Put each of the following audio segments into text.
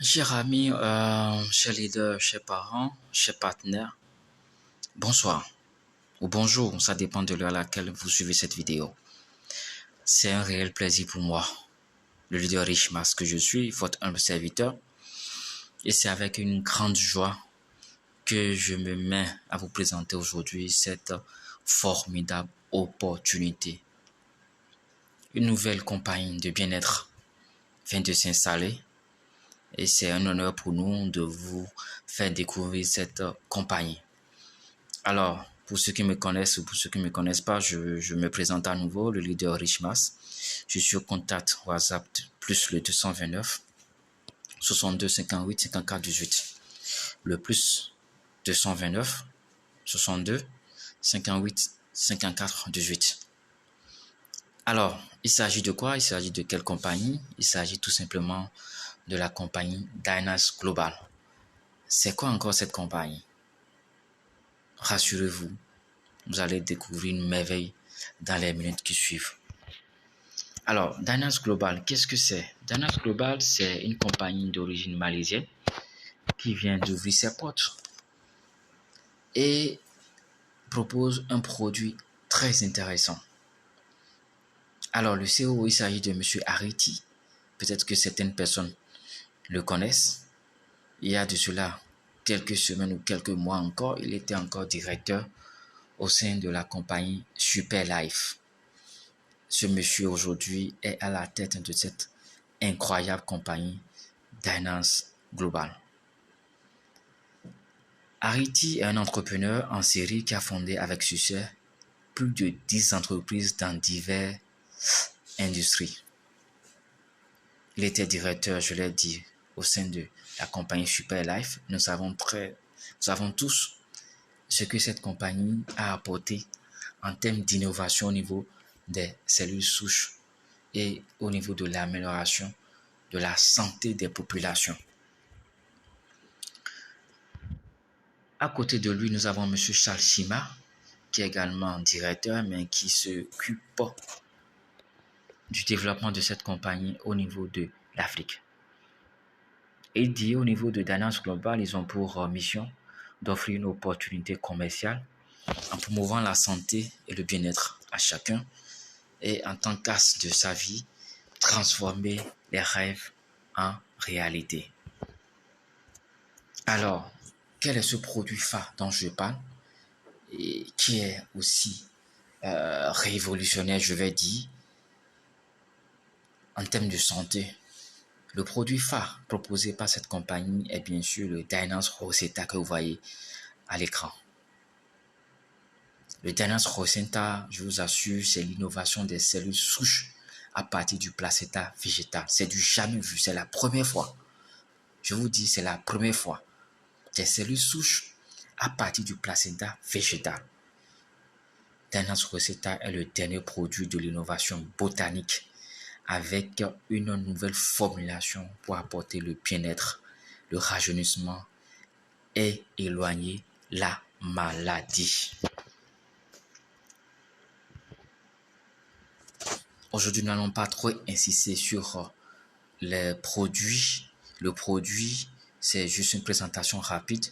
Chers amis, chers leaders, chers parents, chers partenaires, bonsoir ou bonjour, ça dépend de l'heure à laquelle vous suivez cette vidéo. C'est un réel plaisir pour moi, le leader Richmas que je suis, votre humble serviteur, et c'est avec une grande joie que je me mets à vous présenter aujourd'hui cette formidable opportunité. Une nouvelle compagnie de bien-être vient de s'installer. Et c'est un honneur pour nous de vous faire découvrir cette compagnie. Alors, pour ceux qui me connaissent ou pour ceux qui ne me connaissent pas, je me présente à nouveau, le leader Richmas. Je suis au contact WhatsApp plus le 229 62 58 54 18. Le plus 229 62 58 54 18. Alors, il s'agit de quoi? Il s'agit de quelle compagnie? Il s'agit tout simplement de la compagnie Dynas Global. C'est quoi encore cette compagnie? Rassurez-vous, vous allez découvrir une merveille dans les minutes qui suivent. Alors, Dynas Global, qu'est-ce que c'est? Dynas Global, c'est une compagnie d'origine malaisienne qui vient d'ouvrir ses portes et propose un produit très intéressant. Alors, le CEO, il s'agit de M. Ariti. Peut-être que certaines personnes le connaissent. Il y a de cela quelques semaines ou quelques mois encore, il était encore directeur au sein de la compagnie Super Life. Ce monsieur aujourd'hui est à la tête de cette incroyable compagnie Dynas Global. Ariti est un entrepreneur en série qui a fondé avec succès plus de 10 entreprises dans diverses industries. Il était directeur, je l'ai dit, au sein de la compagnie Super Life. Nous savons tous ce que cette compagnie a apporté en termes d'innovation au niveau des cellules souches et au niveau de l'amélioration de la santé des populations. À côté de lui, nous avons M. Charles Chima, qui est également directeur, mais qui s'occupe du développement de cette compagnie au niveau de l'Afrique. Et dit au niveau de Dynas Global, ils ont pour mission d'offrir une opportunité commerciale en promouvant la santé et le bien-être à chacun et en tant qu'axe de sa vie, transformer les rêves en réalité. Alors, quel est ce produit phare dont je parle et qui est aussi révolutionnaire, je vais dire, en termes de santé? Le produit phare proposé par cette compagnie est bien sûr le Dynas Rosetta que vous voyez à l'écran. Le Dynas Rosetta, je vous assure, c'est l'innovation des cellules souches à partir du placenta végétal. C'est du jamais vu, c'est la première fois. Je vous dis, c'est la première fois. Des cellules souches à partir du placenta végétal. Dynas Rosetta est le dernier produit de l'innovation botanique avec une nouvelle formulation pour apporter le bien-être, le rajeunissement et éloigner la maladie. Aujourd'hui, nous n'allons pas trop insister sur les produits. Le produit, c'est juste une présentation rapide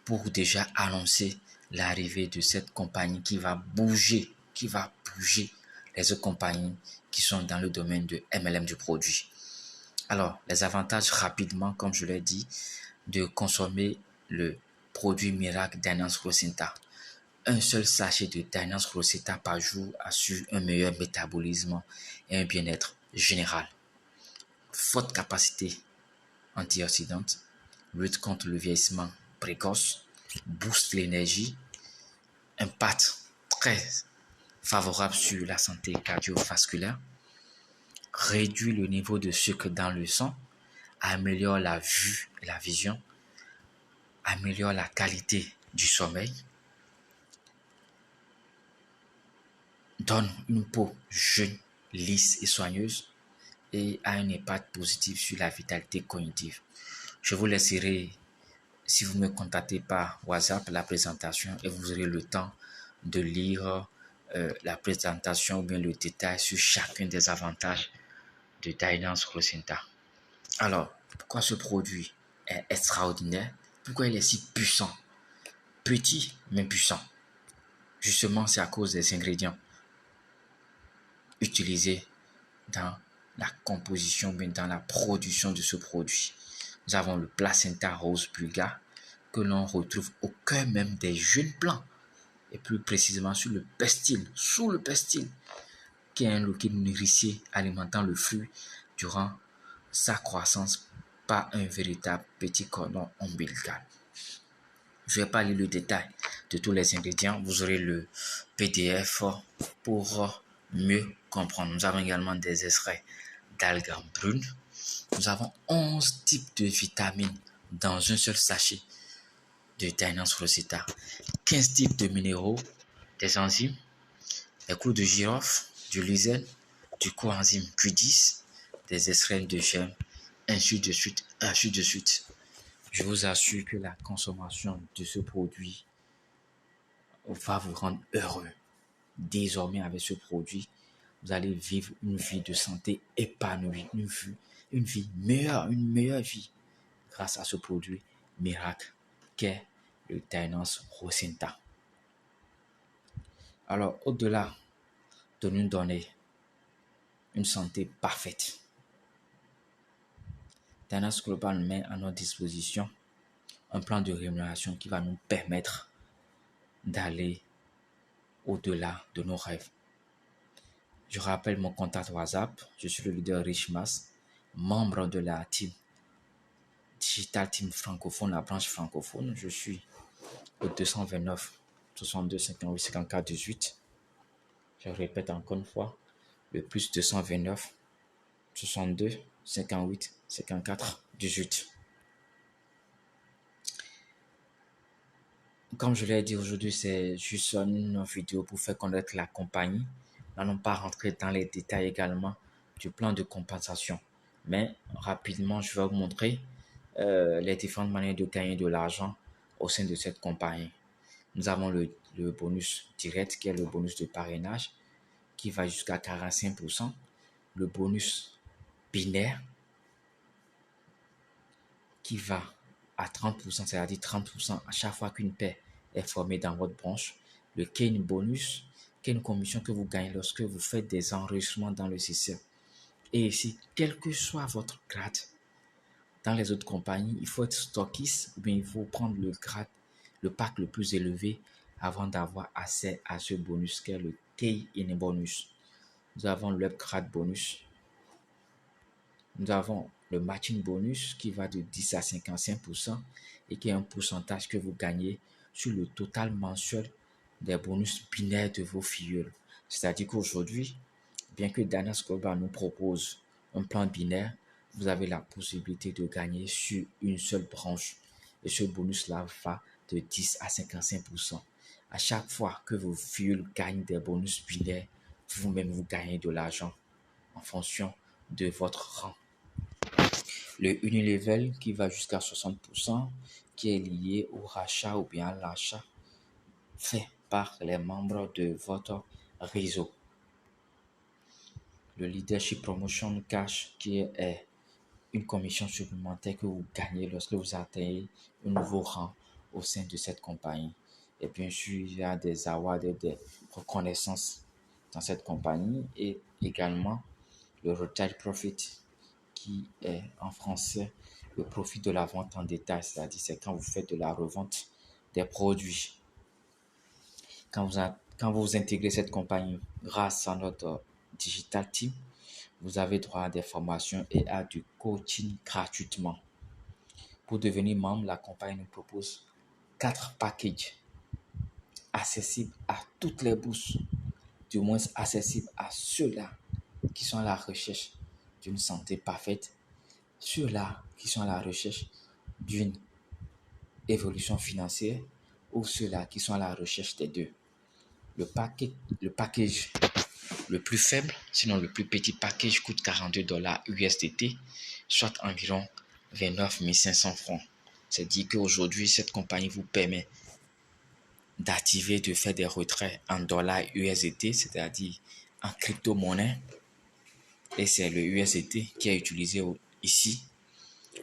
pour déjà annoncer l'arrivée de cette compagnie qui va bouger les autres compagnies qui sont dans le domaine de MLM du produit. Alors, les avantages rapidement, comme je l'ai dit, de consommer le produit miracle Dynas Rosetta. Un seul sachet de Dynas Rosetta par jour assure un meilleur métabolisme et un bien-être général. Forte capacité antioxydante, lutte contre le vieillissement précoce, booste l'énergie, impact très favorable sur la santé cardiovasculaire, réduit le niveau de sucre dans le sang, améliore la vue et la vision, améliore la qualité du sommeil, donne une peau jeune, lisse et soigneuse et a un impact positif sur la vitalité cognitive. Je vous laisserai, si vous me contactez par WhatsApp, la présentation et vous aurez le temps de lire la présentation ou bien le détail sur chacun des avantages de Dynas Rosetta. Alors, Pourquoi ce produit est extraordinaire? Pourquoi il est si puissant? Petit, mais puissant. Justement, c'est à cause des ingrédients utilisés dans la composition, mais dans la production de ce produit. Nous avons le placenta rose bulgare que l'on retrouve au cœur même des jeunes plants et plus précisément sur le pestil, sous le pestil, qui est un liquide nourricier alimentant le fruit durant sa croissance par un véritable petit cordon ombilical. Je ne vais pas lire le détail de tous les ingrédients. Vous aurez le PDF pour mieux comprendre. Nous avons également des extraits d'algues brunes. Nous avons 11 types de vitamines dans un seul sachet de Dynance Rosetta. 15 types de minéraux, des enzymes, des clous de girofle, du lysine, du coenzyme Q10, des extraits de germes, ainsi de suite, ainsi de suite. Je vous assure que la consommation de ce produit va vous rendre heureux. Désormais, avec ce produit, vous allez vivre une vie de santé épanouie, une vie meilleure, une meilleure vie grâce à ce produit miracle qu'est le Dynance Rosetta. Alors, au-delà de nous donner une santé parfaite, Dynance Global met à notre disposition un plan de rémunération qui va nous permettre d'aller au-delà de nos rêves. Je rappelle mon contact WhatsApp. Je suis le leader Richmas, membre de la team Digital Team francophone, la branche francophone. Je suis au 229 62 58 54 18. Je répète encore une fois, le plus 229 62 58 54 18. Comme je l'ai dit aujourd'hui, c'est juste une vidéo pour faire connaître la compagnie. Nous n'allons pas rentrer dans les détails également du plan de compensation. Mais rapidement, je vais vous montrer les différentes manières de gagner de l'argent au sein de cette compagnie. Nous avons le bonus direct qui est le bonus de parrainage qui va jusqu'à 45%. Le bonus binaire qui va à 30%, c'est-à-dire 30% à chaque fois qu'une paire est formée dans votre branche. Le Kane bonus, qui est une commission que vous gagnez lorsque vous faites des enregistrements dans le système. Et ici, quel que soit votre grade, dans les autres compagnies, il faut être stockiste ou bien il faut prendre le grade, le pack le plus élevé avant d'avoir accès à ce bonus qui est le Kane bonus. Nous avons le upgrade bonus. Nous avons le matching bonus qui va de 10 à 55% et qui est un pourcentage que vous gagnez sur le total mensuel des bonus binaires de vos filleuls. C'est-à-dire qu'aujourd'hui, bien que Dynance Global nous propose un plan binaire, vous avez la possibilité de gagner sur une seule branche. Et ce bonus-là va de 10 à 55%. À chaque fois que vos filleuls gagnent des bonus binaires, vous-même vous gagnez de l'argent en fonction de votre rang. Le Unilevel qui va jusqu'à 60%, qui est lié au rachat ou bien à l'achat fait par les membres de votre réseau. Le Leadership Promotion Cash qui est une commission supplémentaire que vous gagnez lorsque vous atteignez un nouveau rang au sein de cette compagnie. Et bien sûr, il y a des awards et des reconnaissances dans cette compagnie et également le Retail Profit qui est en français le profit de la vente en détail, c'est-à-dire c'est quand vous faites de la revente des produits. Quand vous intégrez cette compagnie grâce à notre Digital Team, vous avez droit à des formations et à du coaching gratuitement. Pour devenir membre, la compagnie nous propose 4 packages accessibles à toutes les bourses, du moins accessibles à ceux-là qui sont à la recherche d'une santé parfaite, ceux-là qui sont à la recherche d'une évolution financière ou ceux-là qui sont à la recherche des deux. Le package le plus faible, sinon le plus petit package coûte $42 USDT, soit environ 29 500 francs. C'est dit qu'aujourd'hui, cette compagnie vous permet d'activer, de faire des retraits en dollars USDT, c'est-à-dire en crypto-monnaie. Et c'est le USDT qui est utilisé ici.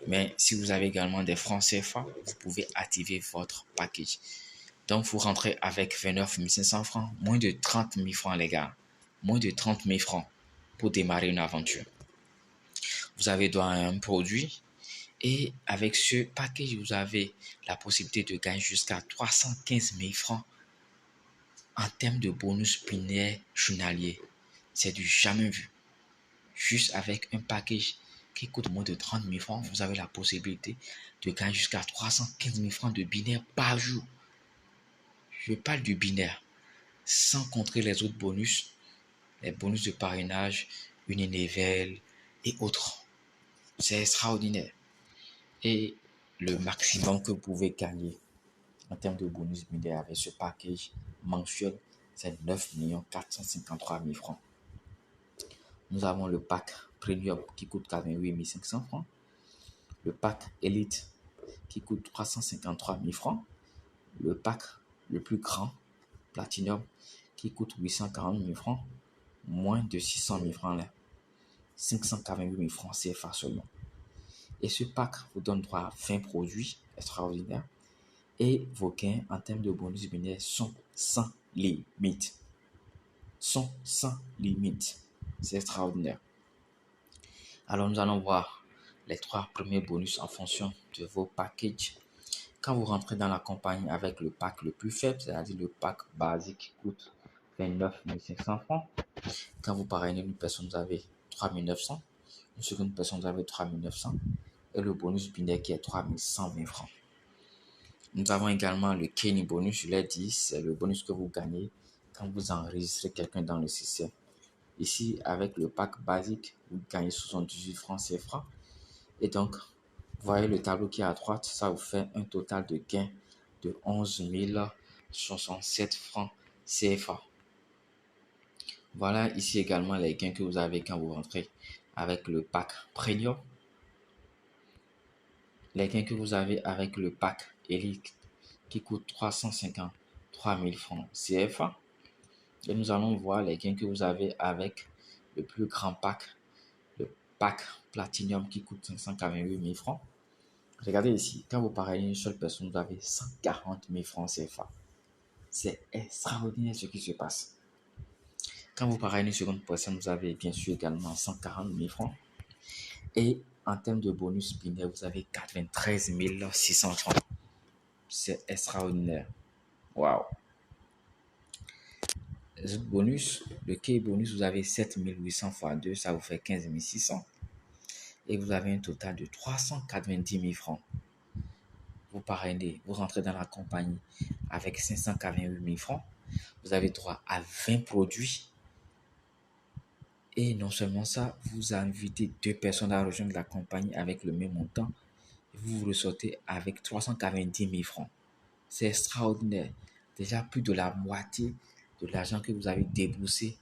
Mais si vous avez également des francs CFA, vous pouvez activer votre package. Donc, vous rentrez avec 29 500 francs, moins de 30 000 francs, les gars. Moins de 30 000 francs pour démarrer une aventure. Vous avez droit à un produit et avec ce package, vous avez la possibilité de gagner jusqu'à 315 000 francs en termes de bonus binaire journalier. C'est du jamais vu. Juste avec un package qui coûte moins de 30 000 francs, vous avez la possibilité de gagner jusqu'à 315 000 francs de binaire par jour. Je parle du binaire, sans compter les autres bonus, les bonus de parrainage, Unilevel et autres. C'est extraordinaire. Et le maximum que vous pouvez gagner en termes de bonus binaire avec ce package mensuel, c'est 9 453 000 francs. Nous avons le pack Premium qui coûte 88 500 francs. Le pack Elite qui coûte 353 000 francs. Le pack le plus grand, Platinum, qui coûte 840 000 francs. Moins de 600 000 francs là. 548 000 francs CFA seulement. Et ce pack vous donne droit à 20 produits extraordinaires. Et vos gains en termes de bonus binaire sont sans limite. Sont sans limite. C'est extraordinaire. Alors nous allons voir les 3 premiers bonus en fonction de vos packages. Quand vous rentrez dans la compagnie avec le pack le plus faible, c'est-à-dire le pack basique qui coûte 29 500 francs. Quand vous parrainez une personne, vous avez 3 900. Une seconde personne, vous avez 3 900. Et le bonus binaire qui est 3 120 francs. Nous avons également le Kenny bonus, je l'ai dit, c'est le bonus que vous gagnez quand vous enregistrez quelqu'un dans le système. Ici, avec le pack basique, vous gagnez 78 francs CFA. Et donc, vous voyez le tableau qui est à droite, ça vous fait un total de gains de 11 067 francs CFA. Voilà ici également les gains que vous avez quand vous rentrez avec le pack Premium. Les gains que vous avez avec le pack Elite qui coûte 353 000 francs CFA. Et nous allons voir les gains que vous avez avec le plus grand pack, le pack Platinum qui coûte 588 000 francs. Regardez ici, quand vous parrainez une seule personne, vous avez 140 000 francs CFA. C'est extraordinaire ce qui se passe. Quand vous parrainez une seconde personne, vous avez bien sûr également 140 000 francs. Et en termes de bonus binaire, vous avez 93 600 francs. C'est extraordinaire. Waouh! Le bonus, le key bonus, vous avez 7 800 fois 2, ça vous fait 15 600. Et vous avez un total de 390 000 francs. Vous parrainez, vous rentrez dans la compagnie avec 588 000 francs. Vous avez droit à 20 produits. Et non seulement ça, vous invitez 2 personnes à rejoindre la compagnie avec le même montant. Vous vous ressortez avec 390 000 francs. C'est extraordinaire. Déjà plus de la moitié de l'argent que vous avez déboursé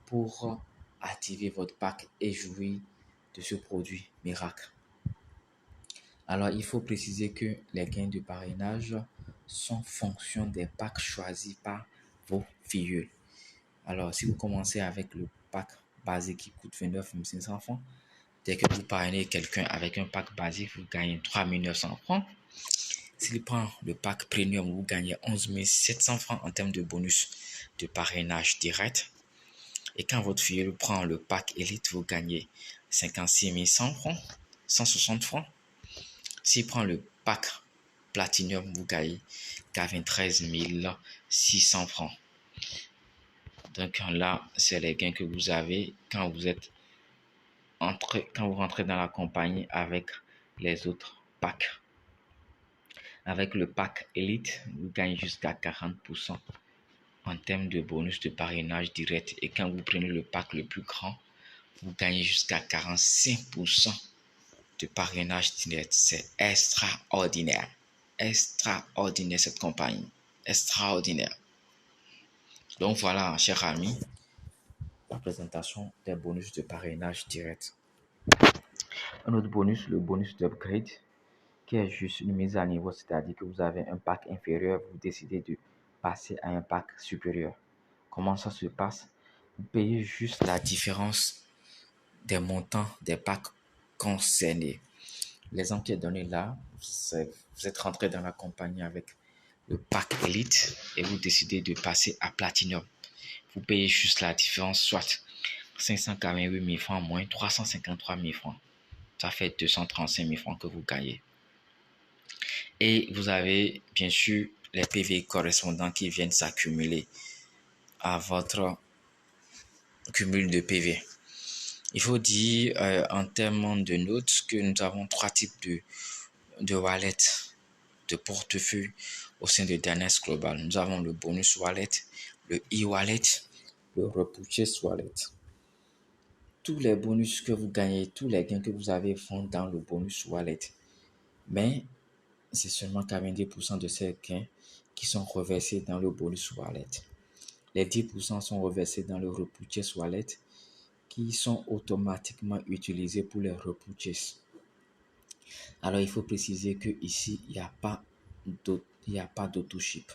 pour activer votre pack et jouir de ce produit miracle. Alors, il faut préciser que les gains de parrainage sont fonction des packs choisis par vos filles. Alors, si vous commencez avec le pack basique qui coûte 29 500 francs, dès que vous parrainez quelqu'un avec un pack basique, vous gagnez 3 900 francs. S'il prend le pack premium, vous gagnez 11 700 francs en termes de bonus de parrainage direct. Et quand votre fille prend le pack élite, vous gagnez 56 100 francs, 160 francs. S'il prend le pack platinum, vous gagnez 93 600 francs. Donc là, c'est les gains que vous avez quand vous rentrez dans la compagnie avec les autres packs. Avec le pack Elite, vous gagnez jusqu'à 40% en termes de bonus de parrainage direct. Et quand vous prenez le pack le plus grand, vous gagnez jusqu'à 45% de parrainage direct. C'est extraordinaire. Extraordinaire cette compagnie. Extraordinaire. Donc voilà, chers amis, la présentation des bonus de parrainage direct. Un autre bonus, le bonus d'upgrade, qui est juste une mise à niveau, c'est-à-dire que vous avez un pack inférieur, vous décidez de passer à un pack supérieur. Comment ça se passe? Vous payez juste la différence des montants des packs concernés. L'exemple qui est donné là, vous êtes rentré dans la compagnie avec le pack Elite et vous décidez de passer à Platinum. Vous payez juste la différence, soit 588 000 francs moins 353 000 francs. Ça fait 235 000 francs que vous gagnez. Et vous avez bien sûr les PV correspondants qui viennent s'accumuler à votre cumul de PV. Il faut dire en termes de notes que nous avons trois types de wallets, de portefeuille au sein de Dynasty Global. Nous avons le bonus wallet, le e-wallet, le repurchase wallet. Tous les bonus que vous gagnez, tous les gains que vous avez font dans le bonus wallet. Mais c'est seulement 90% de ces gains qui sont reversés dans le bonus wallet. Les 10% sont reversés dans le repurchase wallet qui sont automatiquement utilisés pour les repurchases. Alors, il faut préciser que ici, il n'y a pas d'auto-ship.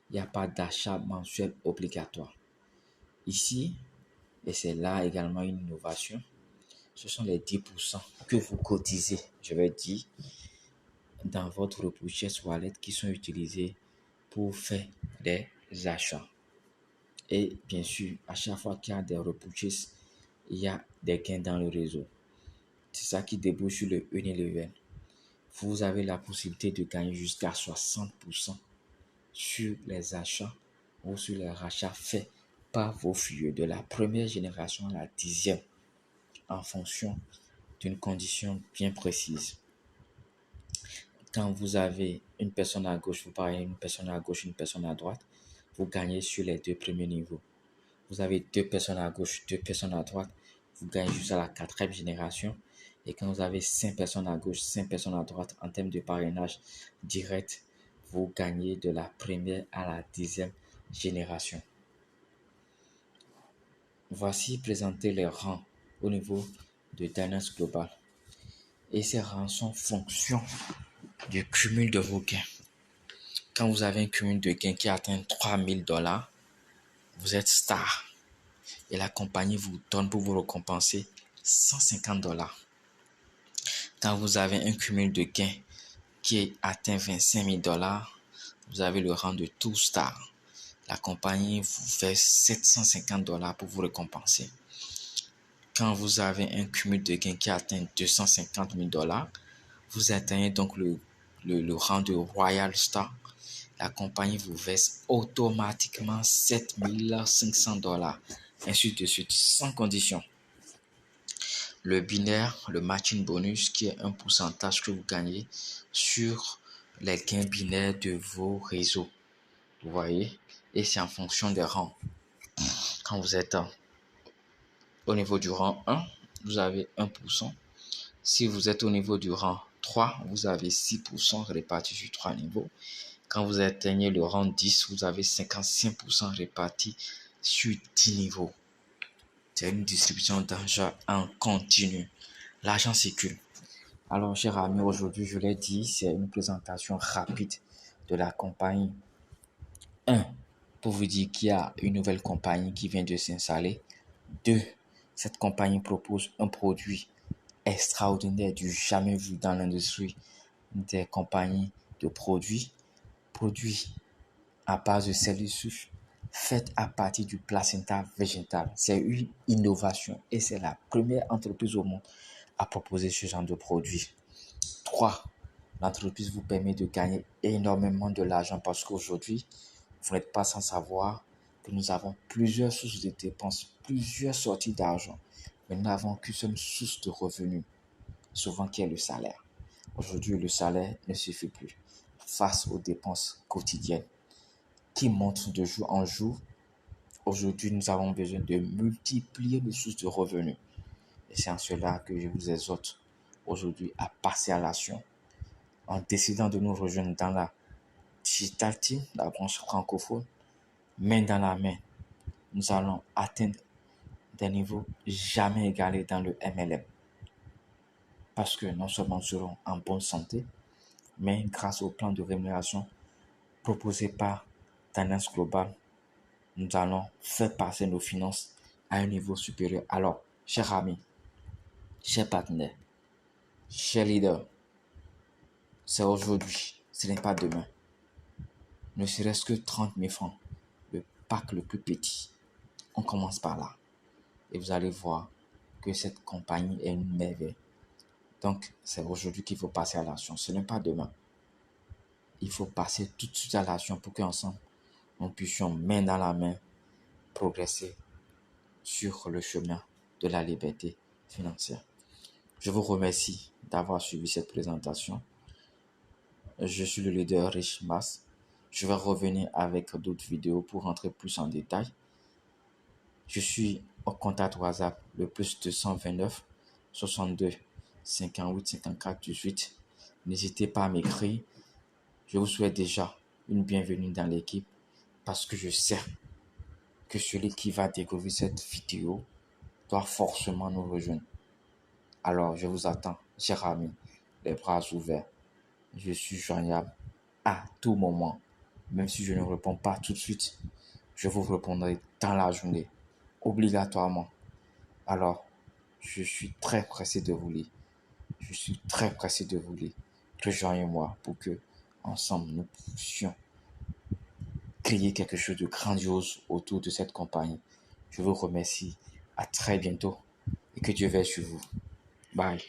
Il n'y a pas d'achat mensuel obligatoire. Ici, et c'est là également une innovation, ce sont les 10% que vous cotisez, je vais dire, dans votre repurchase wallet qui sont utilisés pour faire des achats. Et bien sûr, à chaque fois qu'il y a des repurchases, il y a des gains dans le réseau. C'est ça qui débouche sur le Unilever. Vous avez la possibilité de gagner jusqu'à 60% sur les achats ou sur les rachats faits par vos filiaux de la première génération à la 10e en fonction d'une condition bien précise. Quand vous avez une personne à gauche, vous parlez une personne à gauche, une personne à droite, vous gagnez sur les deux premiers niveaux. Vous avez deux personnes à gauche, deux personnes à droite, vous gagnez jusqu'à la 4e génération. Et quand vous avez 5 personnes à gauche, 5 personnes à droite, en termes de parrainage direct, vous gagnez de la première à la 10e génération. Voici présenter les rangs au niveau de Dynasty Global. Et ces rangs sont fonction du cumul de vos gains. Quand vous avez un cumul de gains qui atteint $3,000, vous êtes star. Et la compagnie vous donne pour vous récompenser $150. Quand vous avez un cumul de gains qui atteint $25,000, vous avez le rang de Two Star. La compagnie vous fait $750 pour vous récompenser. Quand vous avez un cumul de gains qui atteint $250,000, vous atteignez donc le rang de Royal Star. La compagnie vous verse automatiquement $7,500, ainsi de suite, sans condition. Le binaire, le matching bonus, qui est un pourcentage que vous gagnez sur les gains binaires de vos réseaux. Vous voyez? Et c'est en fonction des rangs. Quand vous êtes au niveau du rang 1, vous avez 1%. Si vous êtes au niveau du rang 3, vous avez 6% répartis sur 3 niveaux. Quand vous atteignez le rang 10, vous avez 55% répartis sur 10 niveaux. C'est une distribution d'argent en continu. L'argent circule. Alors, chers amis, aujourd'hui, je l'ai dit, c'est une présentation rapide de la compagnie. 1. Pour vous dire qu'il y a une nouvelle compagnie qui vient de s'installer. 2. Cette compagnie propose un produit extraordinaire du jamais vu dans l'industrie des compagnies de produits à base de cellules souches faites à partir du placenta végétal. C'est une innovation et c'est la première entreprise au monde à proposer ce genre de produit. 3. L'entreprise vous permet de gagner énormément de l'argent parce qu'aujourd'hui, vous n'êtes pas sans savoir que nous avons plusieurs sources de dépenses, plusieurs sorties d'argent, mais nous n'avons qu'une seule source de revenus, souvent qui est le salaire. Aujourd'hui, le salaire ne suffit plus face aux dépenses quotidiennes qui montent de jour en jour. Aujourd'hui, nous avons besoin de multiplier les sources de revenus. Et c'est en cela que je vous exhorte aujourd'hui à passer à l'action en décidant de nous rejoindre dans la Digital Team, la branche francophone, main dans la main. Nous allons atteindre des niveaux jamais égalés dans le MLM. Parce que non seulement nous serons en bonne santé, mais grâce au plan de rémunération proposé par Dynasty Global, nous allons faire passer nos finances à un niveau supérieur. Alors, chers amis, chers partenaires, chers leaders, C'est aujourd'hui, ce n'est pas demain. Ne serait-ce que 30 000 francs, le pack le plus petit. On commence par là. Et vous allez voir que cette compagnie est une merveille. Donc, c'est aujourd'hui qu'il faut passer à l'action. Ce n'est pas demain. Il faut passer tout de suite à l'action pour qu'ensemble, nous puissions main dans la main progresser sur le chemin de la liberté financière. Je vous remercie d'avoir suivi cette présentation. Je suis le leader Rich Mas. Je vais revenir avec d'autres vidéos pour rentrer plus en détail. Je suis au contact WhatsApp le plus 229 62 58 54 18. N'hésitez pas à m'écrire. Je vous souhaite déjà une bienvenue dans l'équipe parce que je sais que celui qui va découvrir cette vidéo doit forcément nous rejoindre. Alors, je vous attends, cher ami, les bras ouverts. Je suis joignable à tout moment. Même si je ne réponds pas tout de suite, je vous répondrai dans la journée, obligatoirement. Alors, je suis très pressé de vous lire. Je suis très pressé de vous lire. Rejoignez-moi pour que, ensemble, nous puissions créer quelque chose de grandiose autour de cette compagnie. Je vous remercie. À très bientôt et que Dieu veille sur vous. Bye.